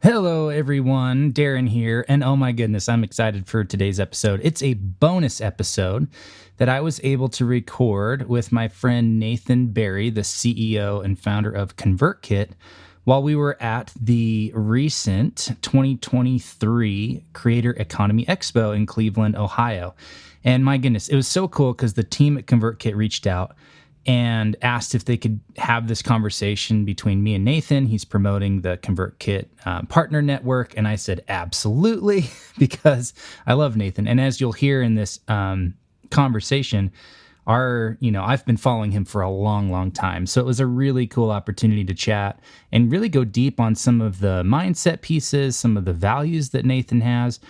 Hello, everyone. Daren here. And oh my goodness, I'm excited for today's episode. It's a bonus episode that I was able to record with my friend Nathan Barry, the CEO and founder of ConvertKit, while we were at the recent 2023 Creator Economy Expo in Cleveland, Ohio. And my goodness, it was so cool because the team at ConvertKit reached out and asked if they could have this conversation between me and Nathan. He's promoting the ConvertKit partner network. And I said, absolutely, because I love Nathan. And as you'll hear in this conversation, I've been following him for a long, long time. So it was a really cool opportunity to chat and really go deep on some of the mindset pieces, some of the values that Nathan has.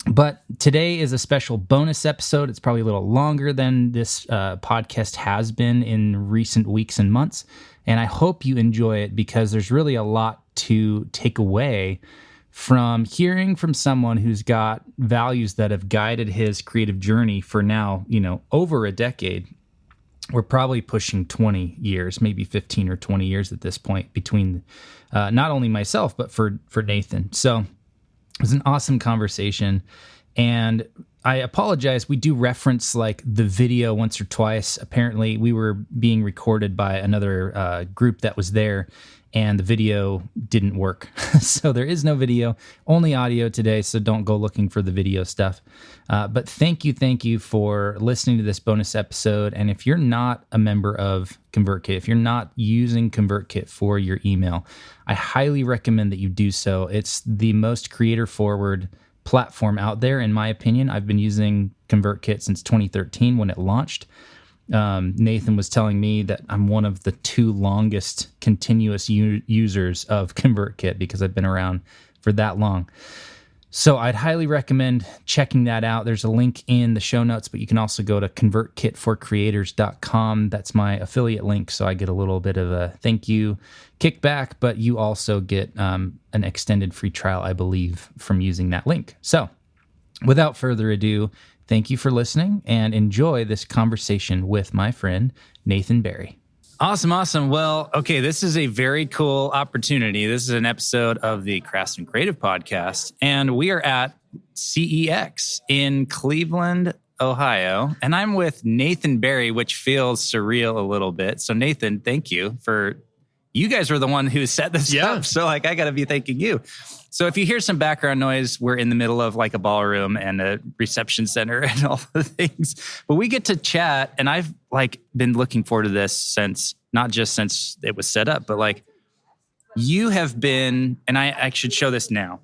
But today is a special bonus episode. It's probably a little longer than this podcast has been in recent weeks and months. And I hope you enjoy it because there's really a lot to take away from hearing from someone who's got values that have guided his creative journey for now, over a decade. We're probably pushing 20 years, maybe 15 or 20 years at this point between not only myself, but for Nathan. So it was an awesome conversation, and I apologize. We do reference like the video once or twice. Apparently, we were being recorded by another group that was there, and the video didn't work. So there is no video, only audio today, so don't go looking for the video stuff. But thank you for listening to this bonus episode. And if you're not a member of ConvertKit, if you're not using ConvertKit for your email, I highly recommend that you do so. It's the most creator-forward platform out there, in my opinion. I've been using ConvertKit since 2013 when it launched. Nathan was telling me that I'm one of the two longest continuous users of ConvertKit because I've been around for that long. So I'd highly recommend checking that out. There's a link in the show notes, but you can also go to convertkitforcreators.com. That's my affiliate link, so I get a little bit of a thank you kickback, but you also get an extended free trial, I believe, from using that link. So without further ado, thank you for listening and enjoy this conversation with my friend, Nathan Barry. Awesome. Well, okay, this is a very cool opportunity. This is an episode of the Craftsman Creative Podcast, and we are at CEX in Cleveland, Ohio, and I'm with Nathan Barry, which feels surreal a little bit. So Nathan, thank you you guys were the one who set this up, so I got to be thanking you. So if you hear some background noise, we're in the middle of like a ballroom and a reception center and all the things. But we get to chat, and I've been looking forward to this since it was set up, but you have been, and I should show this now.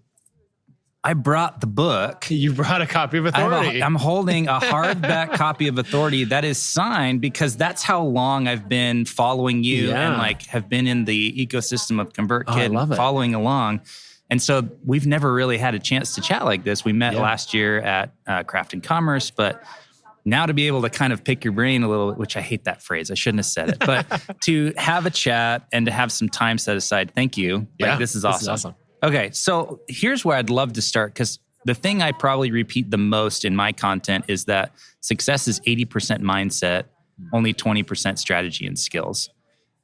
I brought the book. You brought a copy of Authority. I'm holding a hardback copy of Authority that is signed because that's how long I've been following you and have been in the ecosystem of ConvertKit and following along. And so we've never really had a chance to chat like this. We met last year at Craft and Commerce, but now to be able to kind of pick your brain a little, which I hate that phrase. I shouldn't have said it, but to have a chat and to have some time set aside. Thank you. This is awesome. Okay, so here's where I'd love to start, because the thing I probably repeat the most in my content is that success is 80% mindset, only 20% strategy and skills.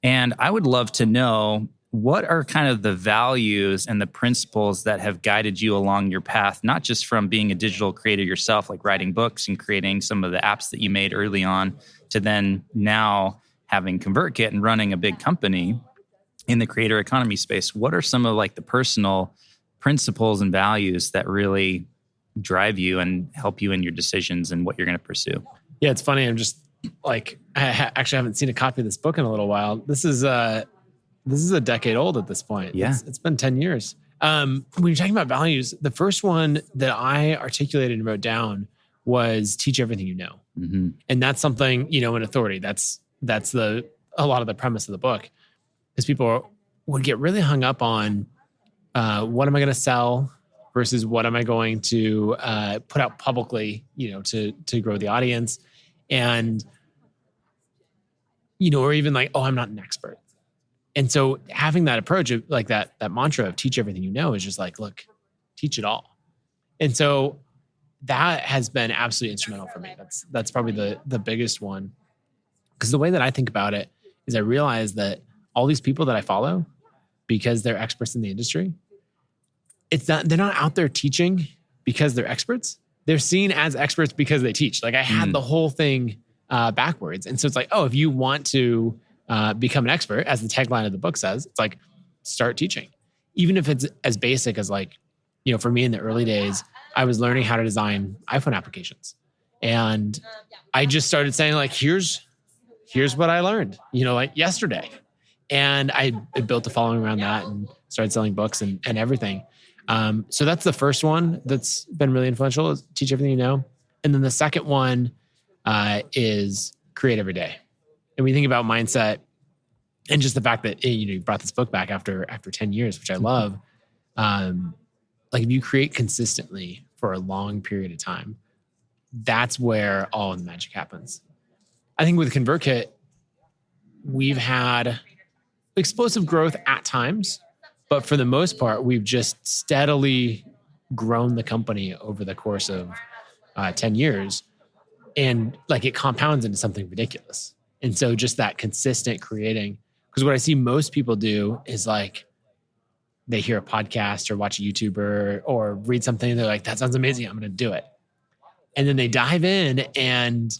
And I would love to know, what are kind of the values and the principles that have guided you along your path, not just from being a digital creator yourself, like writing books and creating some of the apps that you made early on, to then now having ConvertKit and running a big company in the creator economy space? What are some of the personal principles and values that really drive you and help you in your decisions and what you're going to pursue? Yeah, it's funny. I'm just I actually haven't seen a copy of this book in a little while. This is a decade old at this point. Yeah. It's been 10 years. When you're talking about values, the first one that I articulated and wrote down was teach everything you know. Mm-hmm. And that's something, in Authority, that's a lot of the premise of the book, is people would get really hung up on what am I going to sell versus what am I going to put out publicly, to grow the audience. And, or even I'm not an expert. And so having that approach of that mantra of teach everything you know is just look, teach it all. And so that has been absolutely instrumental for me. That's probably the biggest one. Because the way that I think about it is I realize that all these people that I follow, because they're experts in the industry, they're not out there teaching because they're experts. They're seen as experts because they teach. Like I had the whole thing backwards. And so it's like, oh, if you want to become an expert, as the tagline of the book says, it's like, start teaching. Even if it's as basic as like, for me in the early days, I was learning how to design iPhone applications. And I just started saying like, here's what I learned, like yesterday. And I built a following around that and started selling books and everything. So that's the first one that's been really influential, is teach everything you know. And then the second one is create every day. And we think about mindset and just the fact that you brought this book back after 10 years, which I love. Like if you create consistently for a long period of time, that's where all the magic happens. I think with ConvertKit, we've had explosive growth at times, but for the most part, we've just steadily grown the company over the course of 10 years. And like it compounds into something ridiculous. And so just that consistent creating, because what I see most people do is like, they hear a podcast or watch a YouTuber or read something and they're like, that sounds amazing, I'm going to do it. And then they dive in and,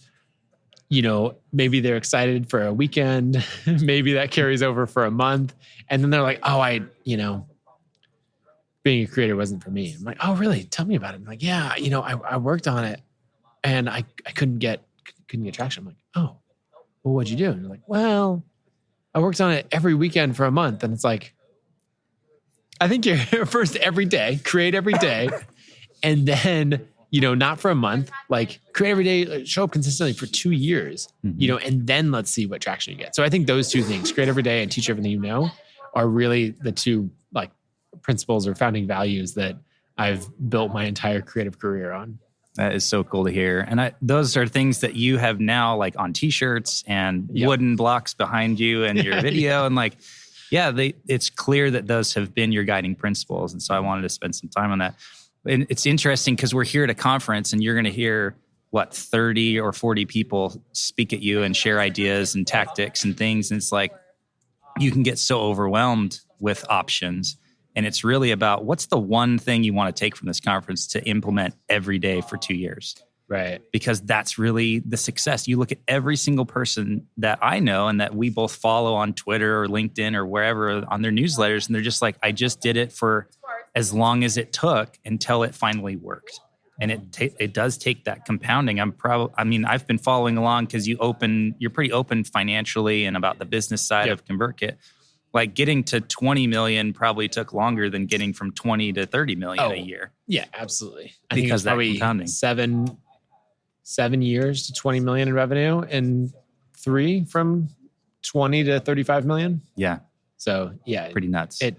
maybe they're excited for a weekend, maybe that carries over for a month. And then they're like, oh, being a creator wasn't for me. I'm like, oh, really? Tell me about it. I'm like, yeah, I worked on it and I couldn't get traction. I'm like, oh, well, what'd you do? And they're like, well, I worked on it every weekend for a month. And it's like, I think you're first every day, create every day. And then, not for a month, like create every day, show up consistently for 2 years, and then let's see what traction you get. So I think those two things, create every day and teach everything you know, are really the two like principles or founding values that I've built my entire creative career on. That is so cool to hear. And those are things that you have now like on t-shirts and wooden blocks behind you and your video. And like, it's clear that those have been your guiding principles. And so I wanted to spend some time on that. And it's interesting because we're here at a conference and you're going to hear 30 or 40 people speak at you and share ideas and tactics and things. And it's like, you can get so overwhelmed with options. And it's really about what's the one thing you want to take from this conference to implement every day for 2 years. Right. Because that's really the success. You look at every single person that I know and that we both follow on Twitter or LinkedIn or wherever on their newsletters. And they're just like, I just did it for as long as it took until it finally worked. And it does take that compounding. I've been following along because you're pretty open financially and about the business side of ConvertKit. Like getting to 20 million probably took longer than getting from 20 to 30 million a year. Yeah, absolutely. I think it's probably compounding. 7 years to 20 million in revenue and 3 from 20 to 35 million. Yeah. So yeah, pretty nuts. It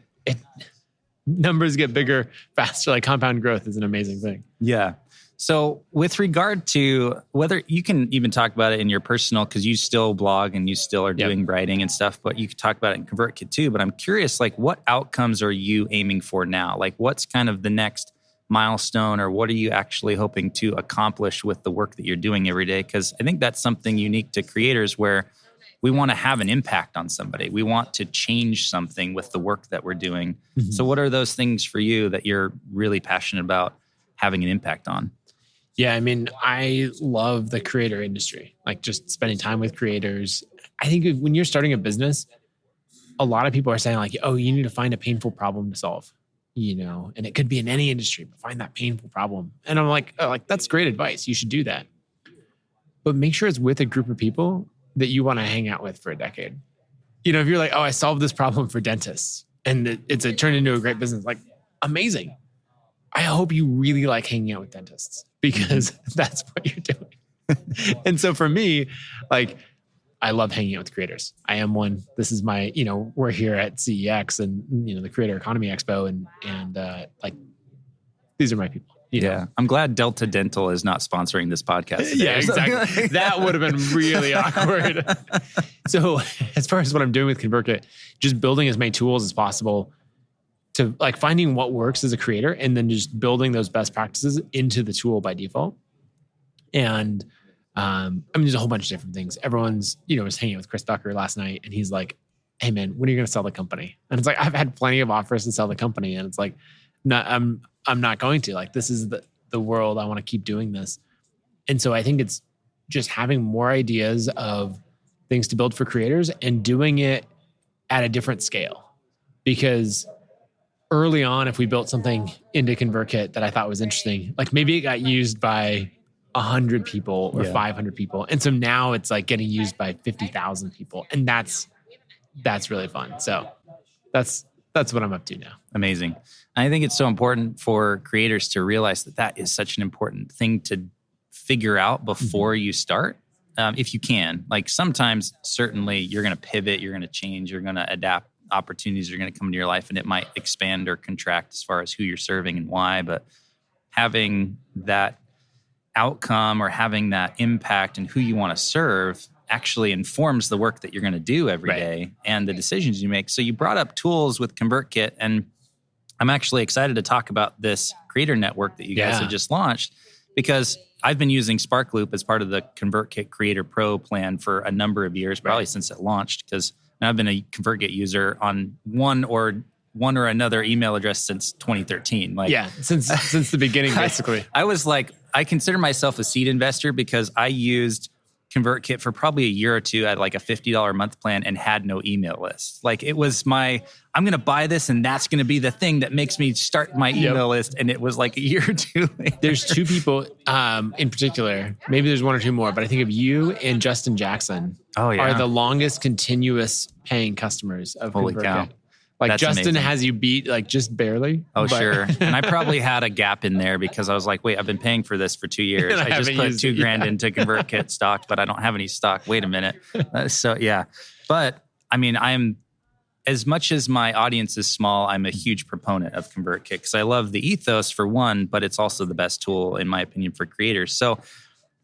numbers get bigger faster. Like compound growth is an amazing thing. Yeah. So with regard to whether you can even talk about it in your personal, because you still blog and you still are doing writing and stuff, but you could talk about it in ConvertKit too. But I'm curious, like what outcomes are you aiming for now? Like what's kind of the next milestone or what are you actually hoping to accomplish with the work that you're doing every day? Because I think that's something unique to creators where we want to have an impact on somebody. We want to change something with the work that we're doing. Mm-hmm. So what are those things for you that you're really passionate about having an impact on? Yeah, I mean, I love the creator industry, like just spending time with creators. I think when you're starting a business, a lot of people are saying like, oh, you need to find a painful problem to solve, and it could be in any industry, but find that painful problem. And I'm like, oh, like that's great advice. You should do that. But make sure it's with a group of people that you want to hang out with for a decade. If you're like, oh, I solved this problem for dentists and it turned into a great business, like amazing. I hope you really like hanging out with dentists because that's what you're doing. And so for me, like, I love hanging out with creators. I am one. This is my, we're here at CEX and, the Creator Economy Expo and like, these are my people. Yeah. I'm glad Delta Dental is not sponsoring this podcast today. Yeah, exactly. That would have been really awkward. So as far as what I'm doing with ConvertKit, just building as many tools as possible to like finding what works as a creator and then just building those best practices into the tool by default. And there's a whole bunch of different things. Everyone's, was hanging out with Chris Ducker last night and he's like, hey man, when are you going to sell the company? And it's like, I've had plenty of offers to sell the company. And it's like, I'm not going to. Like, this is the world. I want to keep doing this. And so I think it's just having more ideas of things to build for creators and doing it at a different scale. Because early on, if we built something into ConvertKit that I thought was interesting, like maybe it got used by 100 people or 500 people. And so now it's like getting used by 50,000 people. And that's really fun. So that's what I'm up to now. Amazing. I think it's so important for creators to realize that is such an important thing to figure out before you start. If you can, like sometimes certainly you're going to pivot, you're going to change, you're going to adapt. Opportunities are going to come into your life and it might expand or contract as far as who you're serving and why. But having that outcome or having that impact and who you want to serve actually informs the work that you're going to do every day and the decisions you make. So you brought up tools with ConvertKit, and I'm actually excited to talk about this creator network that you guys have just launched, because I've been using Sparkloop as part of the ConvertKit Creator Pro plan for a number of years, probably since it launched, because I've been a ConvertKit user on one or another email address since 2013. Like, since the beginning, basically. I was like, I consider myself a seed investor because I used ConvertKit for probably a year or two at like a $50 a month plan and had no email list. Like, it was I'm going to buy this and that's going to be the thing that makes me start my email list. And it was like a year or two later. There's two people in particular, maybe there's one or two more, but I think of you and Justin Jackson are the longest continuous paying customers of Holy ConvertKit. Cow. Like, That's Justin amazing. has you beat like just barely. Oh, sure. And I probably had a gap in there because I was like, wait, I've been paying for this for 2 years. And I just put $2,000 into ConvertKit stock, but I don't have any stock. Wait a minute. But I mean, I'm, as much as my audience is small, I'm a huge proponent of ConvertKit because I love the ethos for one, but it's also the best tool in my opinion for creators. So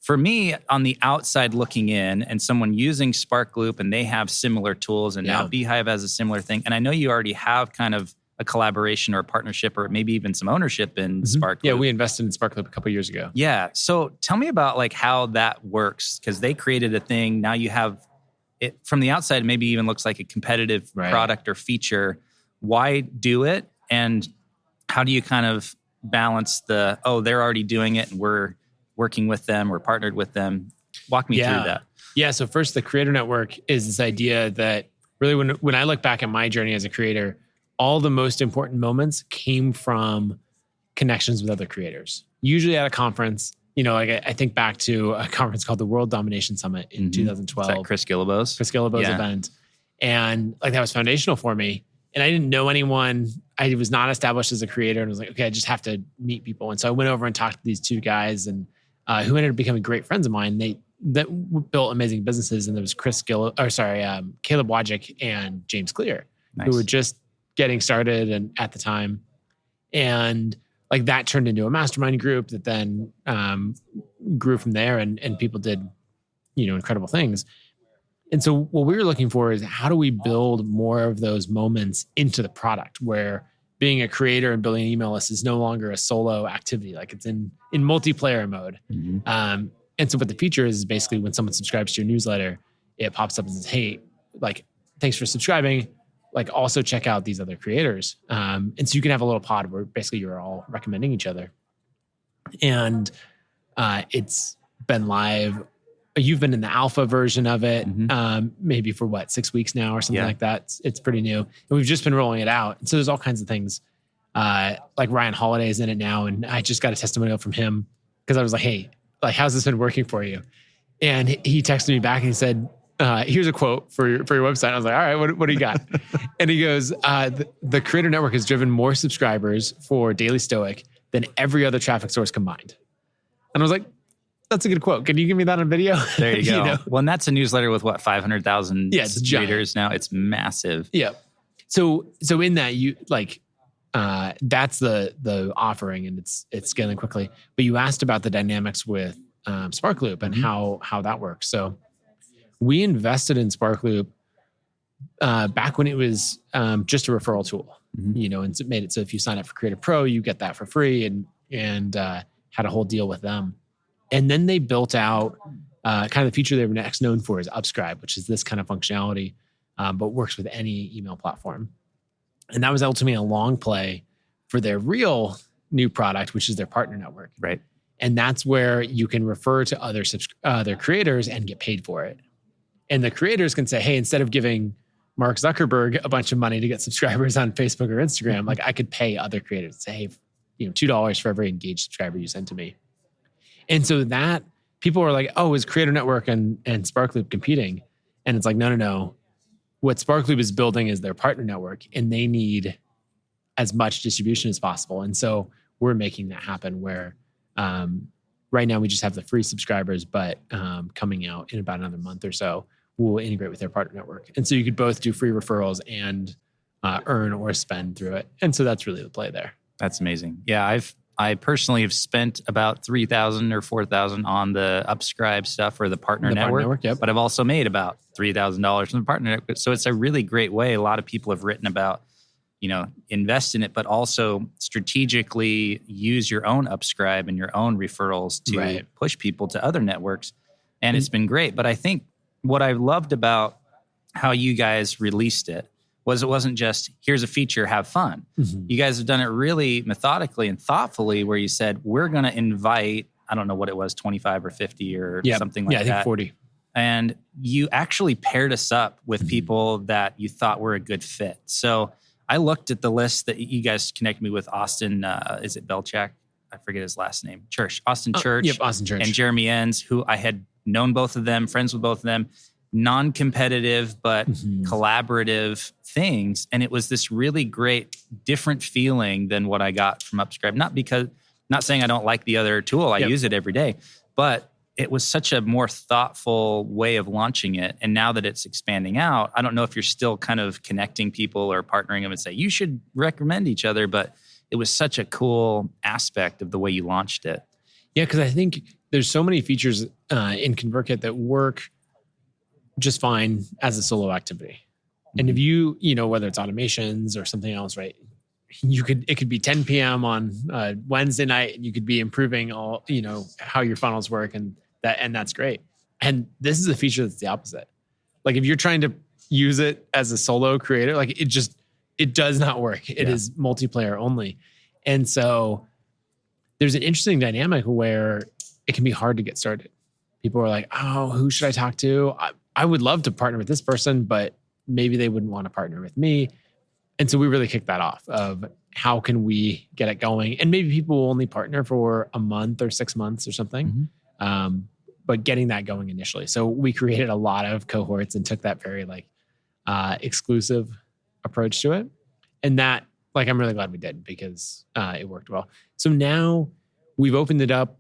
for me, on the outside looking in and someone using Sparkloop and they have similar tools and now Beehive has a similar thing. And I know you already have kind of a collaboration or a partnership or maybe even some ownership in Sparkloop. Yeah, we invested in Sparkloop a couple of years ago. Yeah. So tell me about like how that works, because they created a thing. Now you have it from the outside, maybe even looks like a competitive product or feature. Why do it? And how do you kind of balance they're already doing it and we're working with them, we're partnered with them? Walk me through that. Yeah. So first, the creator network is this idea that really when I look back at my journey as a creator, all the most important moments came from connections with other creators, usually at a conference. You know, like I think back to a conference called the World Domination Summit in 2012. Is that Chris Guillebeau's event. And like that was foundational for me. And I didn't know anyone. I was not established as a creator and was like, okay, I just have to meet people. And so I went over and talked to these two guys and who ended up becoming great friends of mine. They built amazing businesses. And there was Caleb Wojcik and James Clear, who were just getting started and at the time. And like that turned into a mastermind group that then grew from there and people did, incredible things. And so what we were looking for is how do we build more of those moments into the product where being a creator and building an email list is no longer a solo activity. Like it's in multiplayer mode. And so what the feature is basically when someone subscribes to your newsletter, it pops up and says, hey, like, thanks for subscribing. Like also check out these other creators. And so you can have a little pod where basically you're all recommending each other. And it's been live. You've been in the alpha version of it, maybe for 6 weeks now or something like that. It's pretty new. And we've just been rolling it out. And so there's all kinds of things. Like Ryan Holiday is in it now. And I just got a testimonial from him because I was like, hey, like, how's this been working for you? And he texted me back and he said, here's a quote for your website. I was like, all right, what do you got? And he goes, the Creator Network has driven more subscribers for Daily Stoic than every other traffic source combined. And I was like, that's a good quote. Can you give me that on video? There you go. Well, and that's a newsletter with 500,000 readers now. It's massive. Yeah. So in that that's the offering and it's scaling quickly. But you asked about the dynamics with Sparkloop and how that works. So we invested in Sparkloop back when it was just a referral tool, and it made it so if you sign up for Creator Pro, you get that for free and had a whole deal with them. And then they built out kind of the feature they were next known for is Upscribe, which is this kind of functionality, but works with any email platform. And that was ultimately a long play for their real new product, which is their partner network. Right. And that's where you can refer to other creators and get paid for it. And the creators can say, hey, instead of giving Mark Zuckerberg a bunch of money to get subscribers on Facebook or Instagram, like I could pay other creators, say, hey, $2 for every engaged subscriber you send to me. And so that people are like, oh, is Creator Network and Sparkloop competing? And it's like, no. What Sparkloop is building is their partner network, and they need as much distribution as possible. And so we're making that happen where right now we just have the free subscribers, but coming out in about another month or so, we'll integrate with their partner network. And so you could both do free referrals and earn or spend through it. And so that's really the play there. That's amazing. Yeah, I personally have spent about $3,000 or $4,000 on the Upscribe stuff or the partner network. Yep. But I've also made about $3,000 from the partner network. So it's a really great way. A lot of people have written about, invest in it, but also strategically use your own Upscribe and your own referrals to push people to other networks. And it's been great. But I think what I loved about how you guys released it wasn't just, here's a feature, have fun. Mm-hmm. You guys have done it really methodically and thoughtfully where you said, we're going to invite, I don't know what it was, 25 or 50 or something like that. Yeah, I think 40. And you actually paired us up with people that you thought were a good fit. So I looked at the list that you guys connected me with, Austin, is it Belchak? I forget his last name. Austin Church. Yep, Austin Church. And Jeremy Enns, who I had known both of them, friends with both of them. Non-competitive, but collaborative things. And it was this really great, different feeling than what I got from Upscribe. Not saying I don't like the other tool. I use it every day, but it was such a more thoughtful way of launching it. And now that it's expanding out, I don't know if you're still kind of connecting people or partnering them and say, you should recommend each other, but it was such a cool aspect of the way you launched it. Yeah, because I think there's so many features in ConvertKit that work just fine as a solo activity. And if you whether it's automations or something else, right? It could be 10 p.m. on Wednesday night, and you could be improving all, how your funnels work, and that's great. And this is a feature that's the opposite. Like if you're trying to use it as a solo creator, like it does not work. It is multiplayer only. And so there's an interesting dynamic where it can be hard to get started. People are like, oh, who should I talk to? I would love to partner with this person, but maybe they wouldn't want to partner with me. And so we really kicked that off of how can we get it going? And maybe people will only partner for a month or 6 months or something, but getting that going initially. So we created a lot of cohorts and took that very exclusive approach to it. And that, I'm really glad we did because it worked well. So now we've opened it up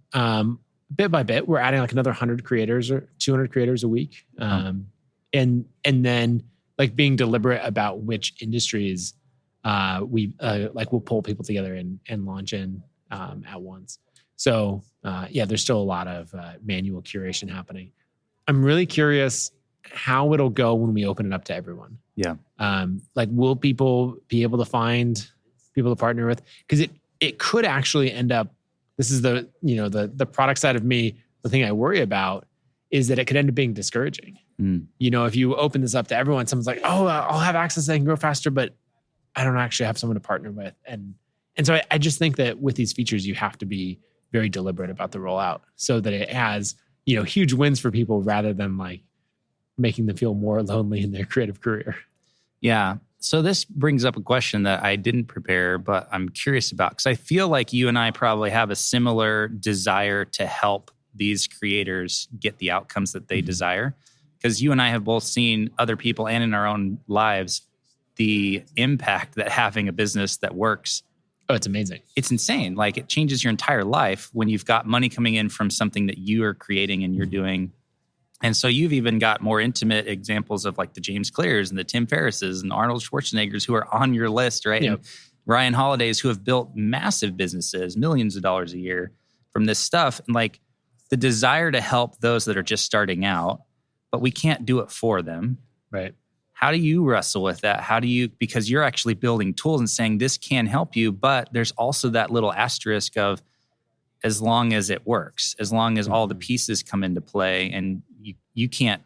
bit by bit. We're adding another 100 creators or 200 creators a week. And then being deliberate about which industries we'll pull people together and launch in at once. So there's still a lot of manual curation happening. I'm really curious how it'll go when we open it up to everyone. Yeah. Will people be able to find people to partner with? Because it could actually end up, this is the product side of me, the thing I worry about is that it could end up being discouraging. If you open this up to everyone, someone's like, oh, I'll have access, I can grow faster, but I don't actually have someone to partner with. And so I just think that with these features, you have to be very deliberate about the rollout so that it has, huge wins for people rather than making them feel more lonely in their creative career. Yeah. So this brings up a question that I didn't prepare, but I'm curious about, because I feel like you and I probably have a similar desire to help these creators get the outcomes that they desire. Because you and I have both seen other people and in our own lives, the impact that having a business that works. Oh, it's amazing. It's insane. It changes your entire life when you've got money coming in from something that you are creating and you're doing. And so you've even got more intimate examples of the James Clears and the Tim Ferrisses and Arnold Schwarzeneggers who are on your list, right? Yep. And Ryan Holidays who have built massive businesses, millions of dollars a year from this stuff. And the desire to help those that are just starting out, but we can't do it for them. Right. How do you wrestle with that? Because you're actually building tools and saying this can help you, but there's also that little asterisk of as long as it works, as long as all the pieces come into play and you can't,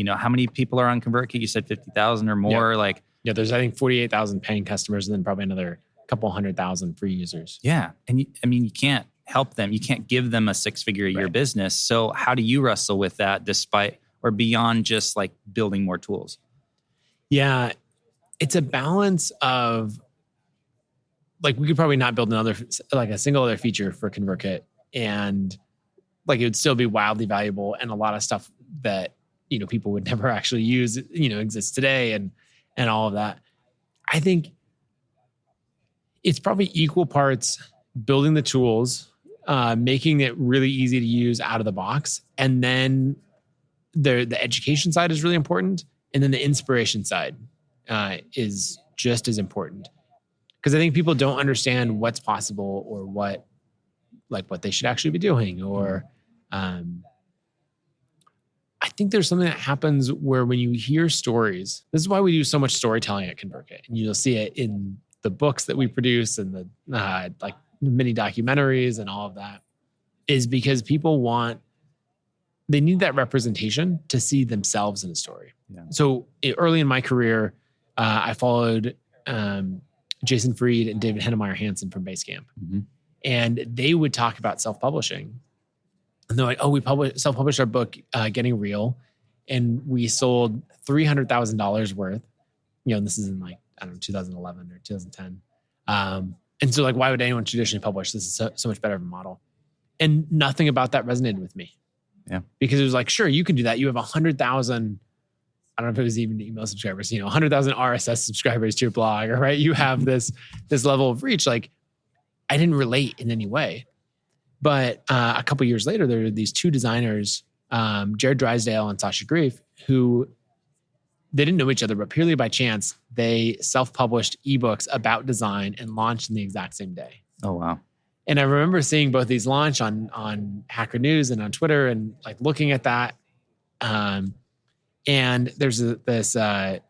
how many people are on ConvertKit? You said 50,000 or more. There's, I think 48,000 paying customers and then probably another couple 100,000 free users. Yeah. And you can't help them. You can't give them a 6-figure a year business. So how do you wrestle with that despite or beyond just like building more tools? Yeah. It's a balance of like, we could probably not build a single other feature for ConvertKit, and like it would still be wildly valuable, and a lot of stuff that, people would never actually use, exists today and all of that. I think it's probably equal parts building the tools, making it really easy to use out of the box. And then the education side is really important. And then the inspiration side is just as important. Because I think people don't understand what's possible or what they should actually be doing. Or I think there's something that happens where when you hear stories, this is why we do so much storytelling at ConvertKit. And you'll see it in the books that we produce and the mini documentaries and all of that, is because people they need that representation to see themselves in a story. Yeah. So early in my career, I followed Jason Fried and David Hennemeyer Hansen from Basecamp. Mm-hmm. And they would talk about self-publishing. And they're like, we self-published our book, Getting Real, and we sold $300,000 worth. And this is in 2011 or 2010. And so why would anyone traditionally publish? This is so much better of a model. And nothing about that resonated with me. Yeah. Because it was like, sure, you can do that. You have 100,000, I don't know if it was even email subscribers, 100,000 RSS subscribers to your blog, right? You have this level of reach. Like, I didn't relate in any way. But a couple of years later, there were these two designers, Jared Drysdale and Sasha Grief, who they didn't know each other, but purely by chance, they self-published ebooks about design and launched in the exact same day. Oh, wow. And I remember seeing both these launch on Hacker News and on Twitter and looking at that. And there's this guy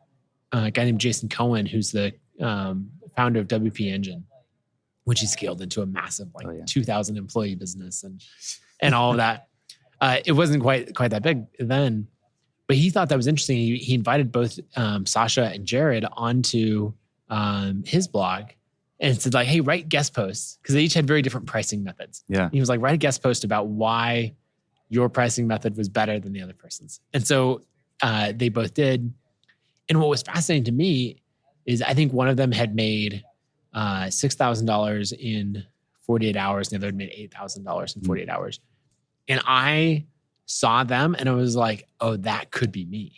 named Jason Cohen, who's the founder of WP Engine, which he scaled into a massive 2,000 employee business and all of that. It wasn't quite that big then, but he thought that was interesting. He invited both Sasha and Jared onto his blog and said hey, write guest posts, because they each had very different pricing methods. Yeah, and he was write a guest post about why your pricing method was better than the other person's. And so they both did. And what was fascinating to me is I think one of them had made $6,000 in 48 hours, and the other had made $8,000 in 48 hours. And I saw them and I was like, oh, that could be me.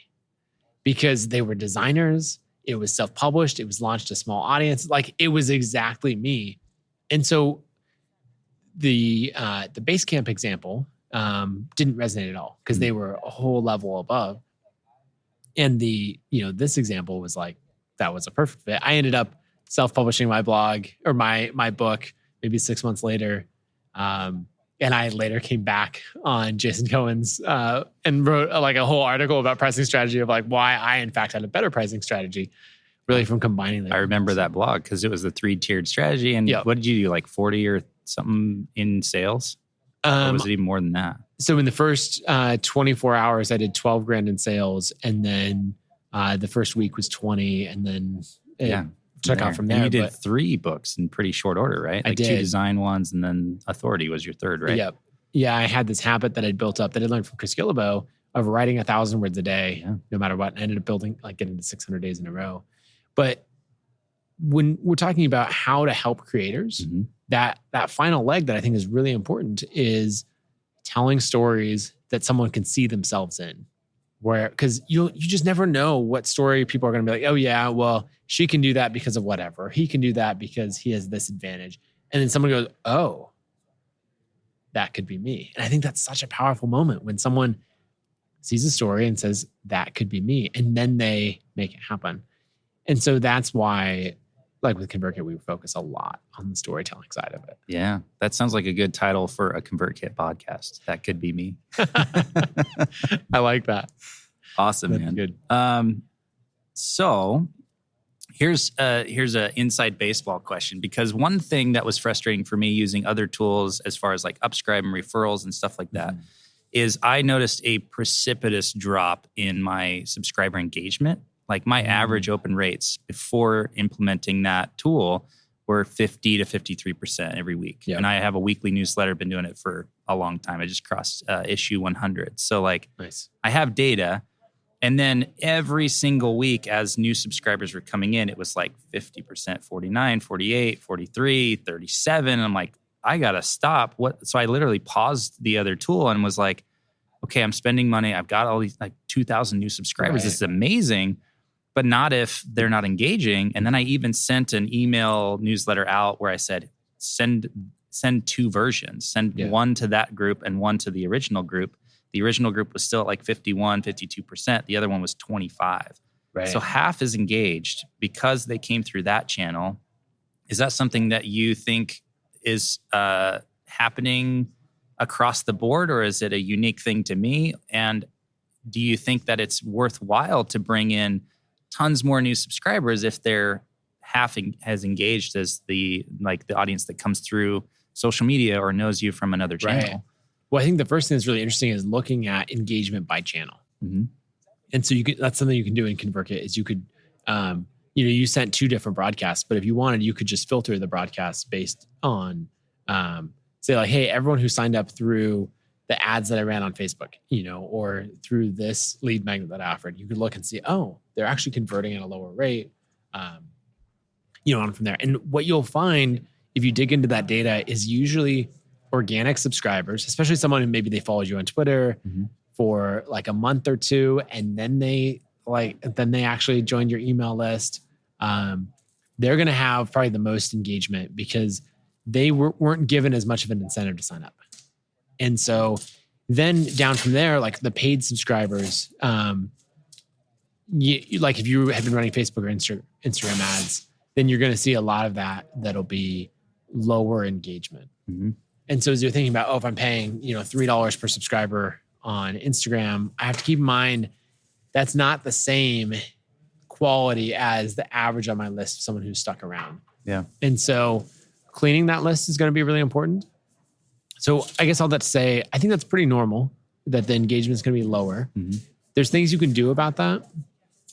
Because they were designers, it was self-published, it was launched to a small audience. It was exactly me. And so the Basecamp example didn't resonate at all, because they were a whole level above. And this example was that was a perfect fit. I ended up self-publishing my blog or my book maybe 6 months later. And I later came back on Jason Cohen's and wrote a whole article about pricing strategy of why I in fact had a better pricing strategy, really from combining them. I remember that blog because it was the 3-tiered strategy. And what did you do, 40 or something in sales? Or was it even more than that? So in the first 24 hours, I did 12 grand in sales. And then the first week was 20. And then took out from there. And you did 3 books in pretty short order, right? I did. 2 design ones, and then Authority was your third, right? Yep. Yeah, I had this habit that I'd built up that I learned from Chris Gillibo of writing 1,000 words a day, no matter what. I ended up building, getting to 600 days in a row. But when we're talking about how to help creators, that final leg that I think is really important is telling stories that someone can see themselves in. Because you just never know what story people are going to be oh yeah, well, she can do that because of whatever. He can do that because he has this advantage. And then someone goes, oh, that could be me. And I think that's such a powerful moment when someone sees a story and says, that could be me. And then they make it happen. And so that's why, with ConvertKit, we focus a lot on the storytelling side of it. Yeah. That sounds like a good title for a ConvertKit podcast. That could be me. I like that. Awesome, that's man. Good. So here's a inside baseball question, because one thing that was frustrating for me using other tools as far as Upscribe and referrals and stuff like that is I noticed a precipitous drop in my subscriber engagement. My average open rates before implementing that tool were 50 to 53% every week. Yep. And I have a weekly newsletter, been doing it for a long time. I just crossed issue 100. So like Nice. I have data. And then every single week as new subscribers were coming in, it was like 50%, 49, 48, 43, 37. And I'm like, I got to stop. So I literally paused the other tool and was like, okay, I'm spending money. I've got all these like 2,000 new subscribers. Right. This is amazing, but not if they're not engaging. And then I even sent an email newsletter out where I said, send 2 versions, send one to that group and one to the original group. The original group was still at like 51, 52%. The other one was 25. Right. So half is engaged because they came through that channel. Is that something that you think is happening across the board, or is it a unique thing to me? And do you think that it's worthwhile to bring in tons more new subscribers if they're half as engaged as the audience that comes through social media or knows you from another channel? Right. Well, I think the first thing that's really interesting is looking at engagement by channel. Mm-hmm. And so that's something you can do in ConvertKit is you could, you sent 2 different broadcasts, but if you wanted, you could just filter the broadcasts based on, say like, hey, everyone who signed up through the ads that I ran on Facebook, or through this lead magnet that I offered, you could look and see, oh, they're actually converting at a lower rate, on from there. And what you'll find if you dig into that data is usually organic subscribers, especially someone who maybe they followed you on Twitter for like a month or 2, and then they actually joined your email list. They're going to have probably the most engagement because they weren't given as much of an incentive to sign up. And so then down from there, like the paid subscribers, like if you have been running Facebook or Instagram ads, then you're going to see a lot of that'll be lower engagement. Mm-hmm. And so as you're thinking about, if I'm paying, $3 per subscriber on Instagram, I have to keep in mind that's not the same quality as the average on my list of someone who's stuck around. Yeah. And so cleaning that list is going to be really important. So I guess all that to say, I think that's pretty normal that the engagement is going to be lower. Mm-hmm. There's things you can do about that.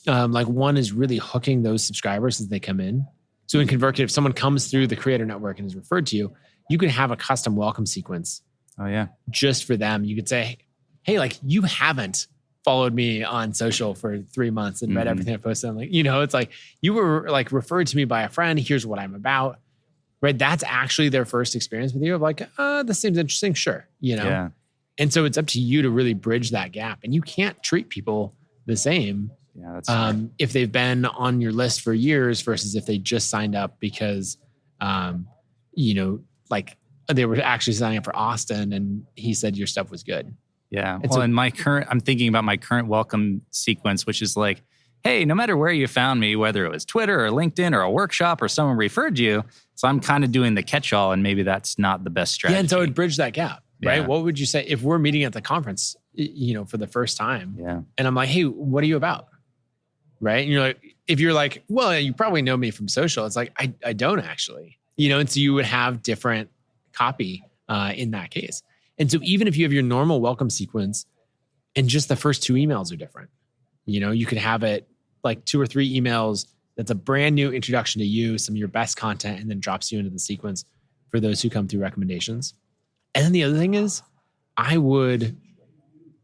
Like one is really hooking those subscribers as they come in. So in ConvertKit, if someone comes through the creator network and is referred to you, you can have a custom welcome sequence. Oh yeah. Just for them. You could say, hey, like you haven't followed me on social for 3 months and read everything I posted. I'm like, it's like you were like referred to me by a friend. Here's what I'm about. Right. That's actually their first experience with you of like, this seems interesting. Sure. Yeah. And so it's up to you to really bridge that gap. And you can't treat people the same. Yeah, that's if they've been on your list for years versus if they just signed up because, like they were actually signing up for Austin and he said your stuff was good. Yeah. Well, in I'm thinking about my current welcome sequence, which is like, hey, no matter where you found me, whether it was Twitter or LinkedIn or a workshop or someone referred you. So I'm kind of doing the catch-all and maybe that's not the best strategy. Yeah, and so it would bridge that gap, right? Yeah. What would you say if we're meeting at the conference, for the first time? Yeah. And I'm like, hey, what are you about? Right. And you're like, if you're like, well, you probably know me from social. It's like, I don't actually, and so you would have different copy in that case. And so even if you have your normal welcome sequence and just the first 2 emails are different, you could have it like 2 or 3 emails. That's a brand new introduction to you, some of your best content, and then drops you into the sequence for those who come through recommendations. And then the other thing is I would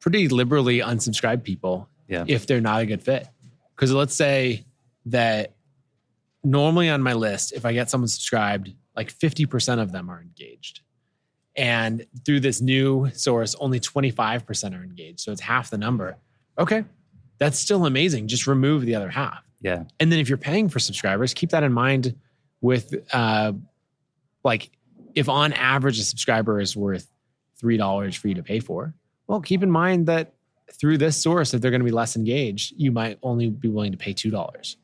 pretty liberally unsubscribe people if they're not a good fit. Because let's say that normally on my list, if I get someone subscribed, like 50% of them are engaged. And through this new source, only 25% are engaged. So it's half the number. Okay, that's still amazing. Just remove the other half. Yeah. And then if you're paying for subscribers, keep that in mind with like if on average a subscriber is worth $3 for you to pay for, well, keep in mind that through this source, if they're going to be less engaged, you might only be willing to pay $2.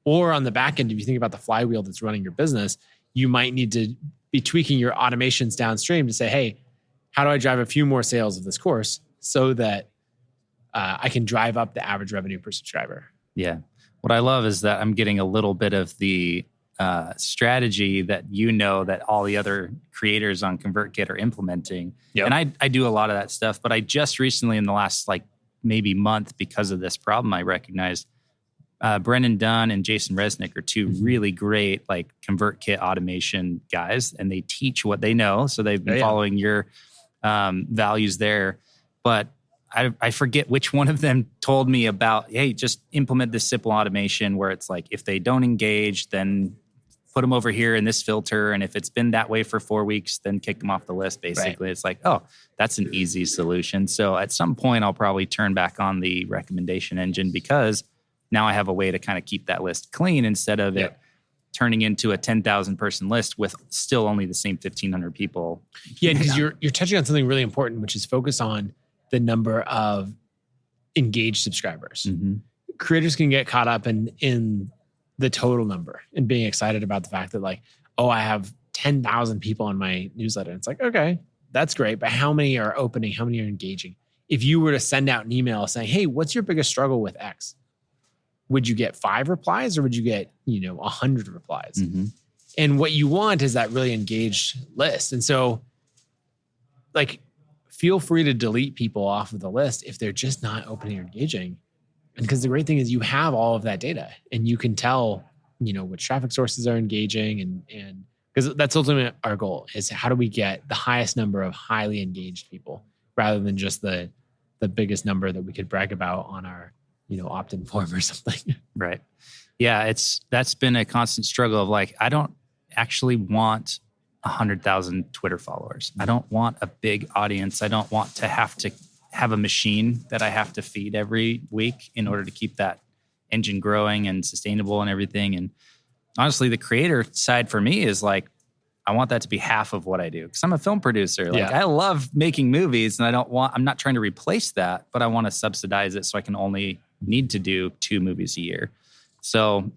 Or on the back end, if you think about the flywheel that's running your business, you might need to be tweaking your automations downstream to say, hey, how do I drive a few more sales of this course so that I can drive up the average revenue per subscriber? Yeah. What I love is that I'm getting a little bit of the strategy that that all the other creators on ConvertKit are implementing. Yep. And I do a lot of that stuff, but I just recently in the last maybe month because of this problem, I recognized Brennan Dunn and Jason Resnick are two really great like ConvertKit automation guys, and they teach what they know. So they've been following your values there. But I forget which one of them told me about, hey, just implement this simple automation where it's like, if they don't engage, then put them over here in this filter. And if it's been that way for 4 weeks, then kick them off the list, basically. Right. It's like, oh, that's an easy solution. So at some point, I'll probably turn back on the recommendation engine, because now I have a way to kind of keep that list clean instead of it turning into a 10,000 person list with still only the same 1,500 people. Yeah, because you're touching on something really important, which is focus on the number of engaged subscribers. Mm-hmm. Creators can get caught up in the total number and being excited about the fact that like, oh, I have 10,000 people on my newsletter. And it's like, okay, that's great. But how many are opening? How many are engaging? If you were to send out an email saying, hey, what's your biggest struggle with X? Would you get 5 replies or would you get, 100 replies? Mm-hmm. And what you want is that really engaged list. And so like, feel free to delete people off of the list if they're just not opening or engaging. And because the great thing is you have all of that data and you can tell, which traffic sources are engaging and because that's ultimately our goal is how do we get the highest number of highly engaged people rather than just the biggest number that we could brag about on our, opt-in form or something. Right. Yeah. That's been a constant struggle of like, I don't actually want 100,000 Twitter followers. I don't want a big audience. I don't want to have a machine that I have to feed every week in order to keep that engine growing and sustainable and everything. And honestly, the creator side for me is like, I want that to be half of what I do because I'm a film producer. Like I love making movies and I'm not trying to replace that, but I want to subsidize it so I can only need to do 2 movies a year. So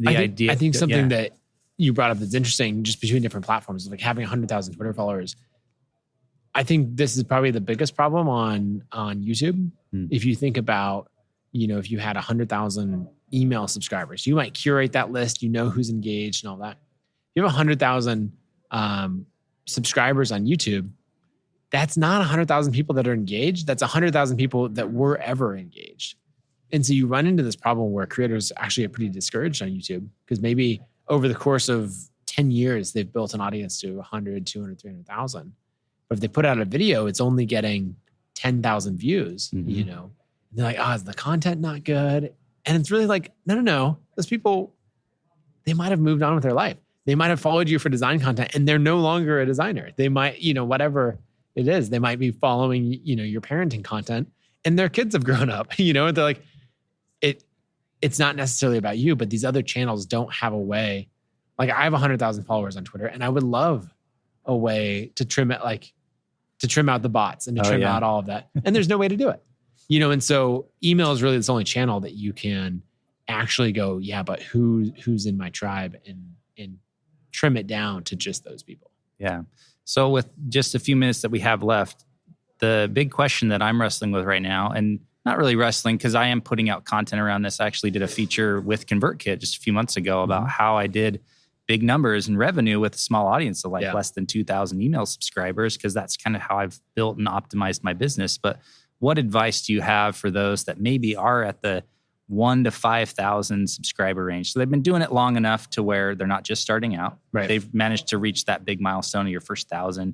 I think something that you brought up that's interesting just between different platforms, like having 100,000 Twitter followers. I think this is probably the biggest problem on YouTube. If you think about, if you had 100,000 email subscribers, you might curate that list, who's engaged and all that. If you have 100,000 subscribers on YouTube, that's not 100,000 people that are engaged. That's 100,000 people that were ever engaged. And so you run into this problem where creators actually get pretty discouraged on YouTube because maybe over the course of 10 years, they've built an audience to 100, 200, 300,000. But if they put out a video, it's only getting 10,000 views, And they're like, is the content not good? And it's really like, no. Those people, they might have moved on with their life. They might have followed you for design content and they're no longer a designer. They might, whatever it is, they might be following, your parenting content and their kids have grown up, and they're like, it's not necessarily about you, but these other channels don't have a way. Like I have 100,000 followers on Twitter and I would love a way to trim it, to trim out the bots and to trim out all of that. And there's no way to do it, and so email is really the only channel that you can actually go, but who's in my tribe and trim it down to just those people. Yeah. So with just a few minutes that we have left, the big question that I'm wrestling with right now, and not really wrestling because I am putting out content around this. I actually did a feature with ConvertKit just a few months ago about how I did big numbers and revenue with a small audience of less than 2,000 email subscribers, because that's kind of how I've built and optimized my business. But what advice do you have for those that maybe are at the 1,000 to 5,000 subscriber range? So they've been doing it long enough to where they're not just starting out. Right. They've managed to reach that big milestone of your first 1,000.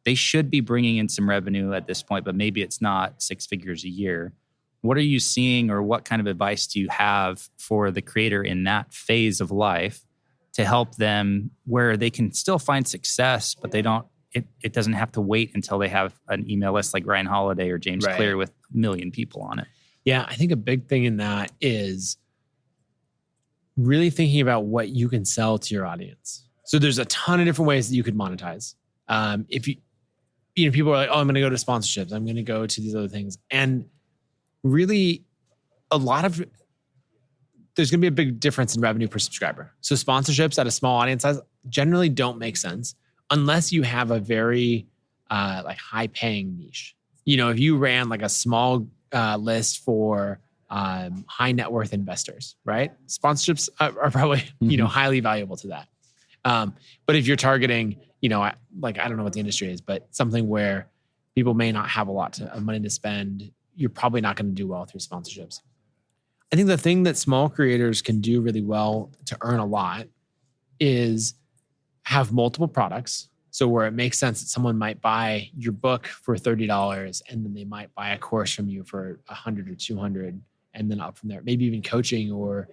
They should be bringing in some revenue at this point, but maybe it's not 6 figures a year. What are you seeing, or what kind of advice do you have for the creator in that phase of life to help them where they can still find success, but they don't, it doesn't have to wait until they have an email list like Ryan Holiday or James Clear with 1 million people on it? Yeah, I think a big thing in that is really thinking about what you can sell to your audience. So there's a ton of different ways that you could monetize. If people are like, I'm going to go to sponsorships, I'm going to go to these other things. And really there's going to be a big difference in revenue per subscriber. So sponsorships at a small audience size generally don't make sense unless you have a very high paying niche. If you ran like a small list for high net worth investors, right? Sponsorships are probably, highly valuable to that. But if you're targeting, I don't know what the industry is, but something where people may not have a lot of money to spend, you're probably not going to do well through sponsorships. I think the thing that small creators can do really well to earn a lot is have multiple products. So where it makes sense that someone might buy your book for $30 and then they might buy a course from you for $100 or $200 and then up from there, maybe even coaching or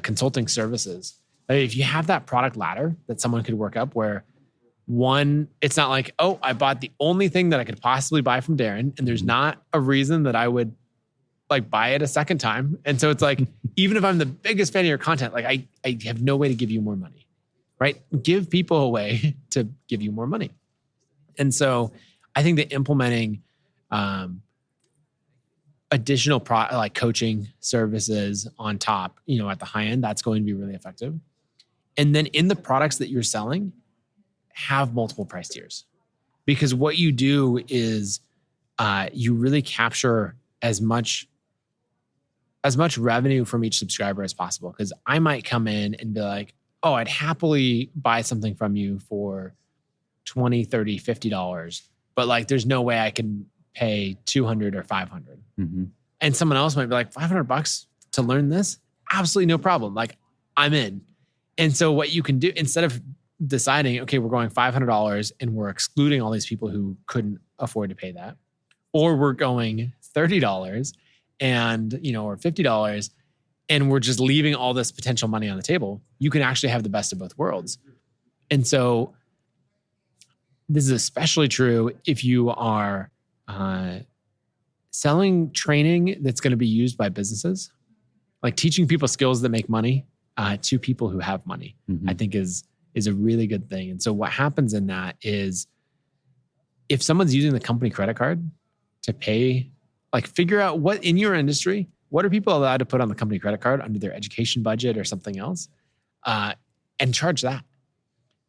consulting services. If you have that product ladder that someone could work up where one, it's not like, oh, I bought the only thing that I could possibly buy from Daren and there's not a reason that I would like buy it a second time. And so it's like, even if I'm the biggest fan of your content, like I have no way to give you more money, right? Give people a way to give you more money. And so I think that implementing additional like coaching services on top, at the high end, that's going to be really effective. And then in the products that you're selling, have multiple price tiers. Because what you do is you really capture as much revenue from each subscriber as possible. Because I might come in and be like, oh, I'd happily buy something from you for $20, $30, $50. But like, there's no way I can pay $200 or $500. Mm-hmm. And someone else might be like, $500 to learn this? Absolutely no problem. Like, I'm in. And so what you can do, instead of deciding, okay, we're going $500 and we're excluding all these people who couldn't afford to pay that, or we're going $30 and, or $50 and we're just leaving all this potential money on the table, you can actually have the best of both worlds. And so this is especially true if you are selling training that's going to be used by businesses, like teaching people skills that make money to people who have money, I think is a really good thing. And so what happens in that is if someone's using the company credit card to pay, like figure out what in your industry, what are people allowed to put on the company credit card under their education budget or something else, and charge that.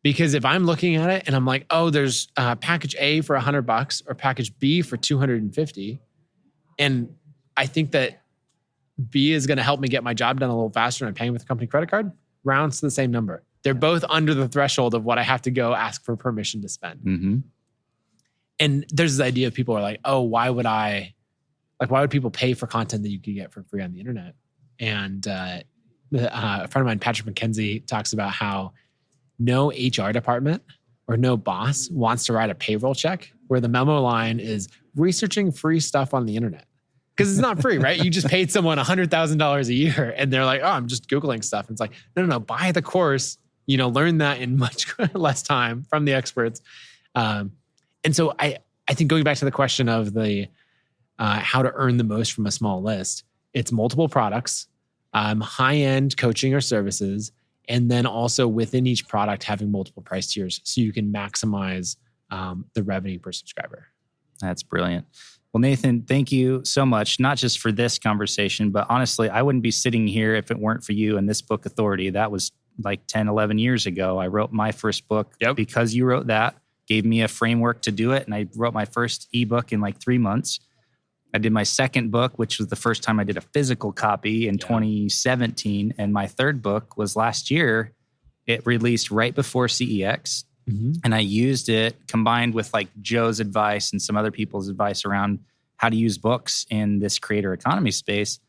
Because if I'm looking at it and I'm like, oh, there's package A for $100 or package B for $250, and I think that B is going to help me get my job done a little faster and I'm paying with a company credit card, rounds to the same number. They're both under the threshold of what I have to go ask for permission to spend. Mm-hmm. And there's this idea of people are like, oh, why would people pay for content that you could get for free on the internet? And a friend of mine, Patrick McKenzie, talks about how no HR department or no boss wants to write a payroll check where the memo line is researching free stuff on the internet. Because it's not free, right? You just paid someone $100,000 a year and they're like, oh, I'm just Googling stuff. And it's like, no, buy the course, learn that in much less time from the experts. And so I think going back to the question of the how to earn the most from a small list, it's multiple products, high-end coaching or services, and then also within each product having multiple price tiers so you can maximize the revenue per subscriber. That's brilliant. Well, Nathan, thank you so much, not just for this conversation, but honestly, I wouldn't be sitting here if it weren't for you and this book, Authority. That was like 10, 11 years ago. I wrote my first book because you wrote that, gave me a framework to do it. And I wrote my first ebook in like 3 months. I did my second book, which was the first time I did a physical copy in 2017. And my third book was last year. It released right before CEX. Mm-hmm. And I used it combined with like Joe's advice and some other people's advice around how to use books in this creator economy space.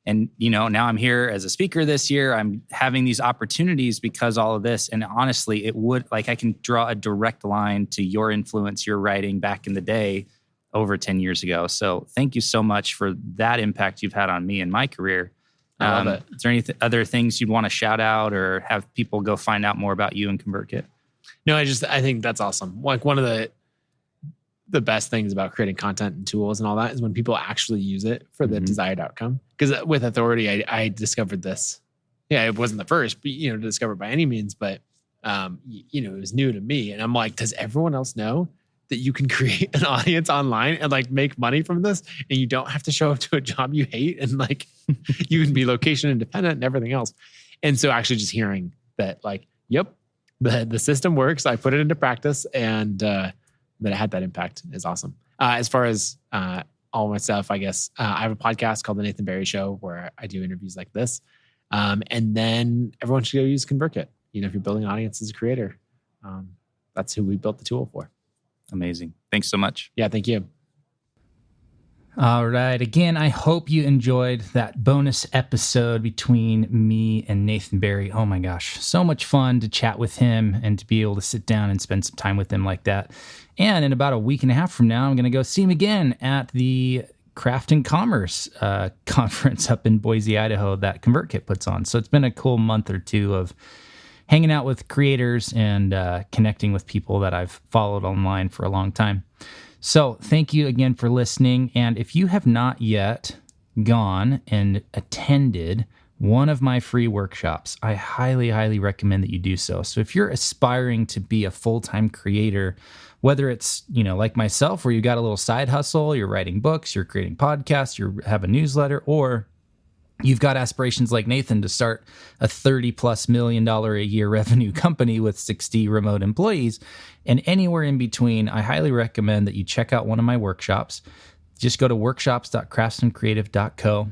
And, now I'm here as a speaker this year. I'm having these opportunities because all of this. And honestly, it would I can draw a direct line to your influence, your writing back in the day over 10 years ago. So thank you so much for that impact you've had on me in my career. I love it. Is there any other things you'd want to shout out or have people go find out more about you and ConvertKit? No, I think that's awesome. Like one of the best things about creating content and tools and all that is when people actually use it for the desired outcome. Because with Authority, I discovered this. Yeah, it wasn't the first, but, to discover by any means, but, it was new to me. And I'm like, does everyone else know that you can create an audience online and like make money from this and you don't have to show up to a job you hate and like you can be location independent and everything else. And so actually just hearing that like, yep, the system works. I put it into practice and that it had that impact is awesome. As far as all my stuff, I guess I have a podcast called The Nathan Barry Show where I do interviews like this. And then everyone should go use ConvertKit. If you're building an audience as a creator, that's who we built the tool for. Amazing. Thanks so much. Yeah, thank you. All right. Again, I hope you enjoyed that bonus episode between me and Nathan Barry. Oh my gosh, so much fun to chat with him and to be able to sit down and spend some time with him like that. And in about a week and a half from now, I'm going to go see him again at the Craft and Commerce conference up in Boise, Idaho that ConvertKit puts on. So it's been a cool month or two of hanging out with creators and connecting with people that I've followed online for a long time. So thank you again for listening. And if you have not yet gone and attended one of my free workshops, I highly, highly recommend that you do so. So if you're aspiring to be a full-time creator, whether it's, like myself, where you got a little side hustle, you're writing books, you're creating podcasts, you have a newsletter, or you've got aspirations like Nathan to start a $30+ million a year revenue company with 60 remote employees, and anywhere in between, I highly recommend that you check out one of my workshops. Just go to workshops.craftsandcreative.co.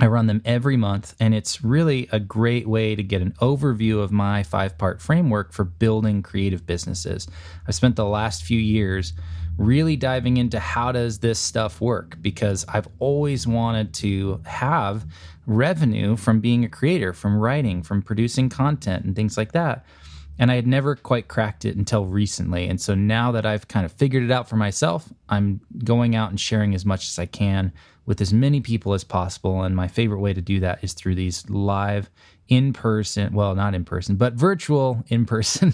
I run them every month, and it's really a great way to get an overview of my 5-part framework for building creative businesses. I've spent the last few years really diving into how does this stuff work, because I've always wanted to have revenue from being a creator, from writing, from producing content and things like that. And I had never quite cracked it until recently. And so now that I've kind of figured it out for myself, I'm going out and sharing as much as I can with as many people as possible. And my favorite way to do that is through these live in-person, well, not in person, but virtual in-person,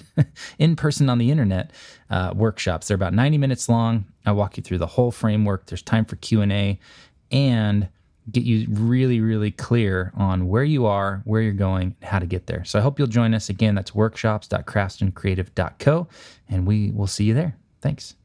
in-person on the internet workshops. They're about 90 minutes long. I walk you through the whole framework. There's time for Q&A and get you really, really clear on where you are, where you're going, and how to get there. So I hope you'll join us. Again, that's workshops.craftsandcreative.co, and we will see you there. Thanks.